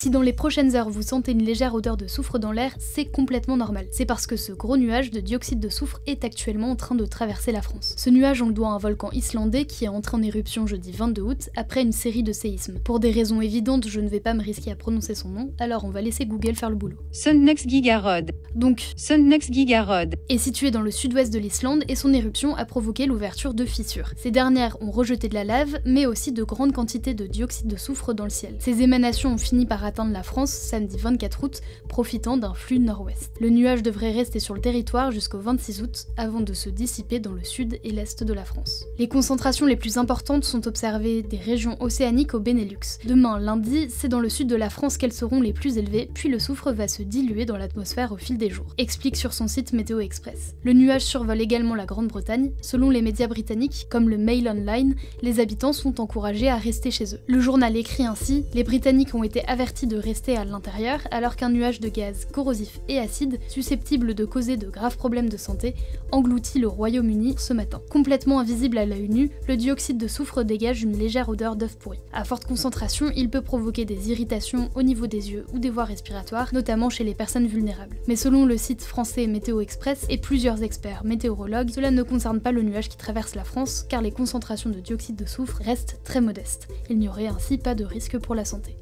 Si dans les prochaines heures vous sentez une légère odeur de soufre dans l'air, c'est complètement normal. C'est parce que ce gros nuage de dioxyde de soufre est actuellement en train de traverser la France. Ce nuage, on le doit à un volcan islandais qui est entré en éruption jeudi 22 août après une série de séismes. Pour des raisons évidentes, je ne vais pas me risquer à prononcer son nom, alors on va laisser Google faire le boulot. Sønnesgigarod. Donc, Sønnesgigarod est situé dans le sud-ouest de l'Islande et son éruption a provoqué l'ouverture de fissures. Ces dernières ont rejeté de la lave, mais aussi de grandes quantités de dioxyde de soufre dans le ciel. Ces émanations ont fini par atteindre la France samedi 24 août, profitant d'un flux nord-ouest. Le nuage devrait rester sur le territoire jusqu'au 26 août, avant de se dissiper dans le sud et l'est de la France. Les concentrations les plus importantes sont observées des régions océaniques au Benelux. Demain, lundi, c'est dans le sud de la France qu'elles seront les plus élevées, puis le soufre va se diluer dans l'atmosphère au fil des jours, explique sur son site Météo Express. Le nuage survole également la Grande-Bretagne. Selon les médias britanniques, comme le Mail Online, les habitants sont encouragés à rester chez eux. Le journal écrit ainsi: les Britanniques ont été avertis de rester à l'intérieur alors qu'un nuage de gaz corrosif et acide, susceptible de causer de graves problèmes de santé, engloutit le Royaume-Uni ce matin. Complètement invisible à l'œil nu, le dioxyde de soufre dégage une légère odeur d'œuf pourri. À forte concentration, il peut provoquer des irritations au niveau des yeux ou des voies respiratoires, notamment chez les personnes vulnérables. Mais selon le site français Météo Express et plusieurs experts météorologues, cela ne concerne pas le nuage qui traverse la France car les concentrations de dioxyde de soufre restent très modestes. Il n'y aurait ainsi pas de risque pour la santé.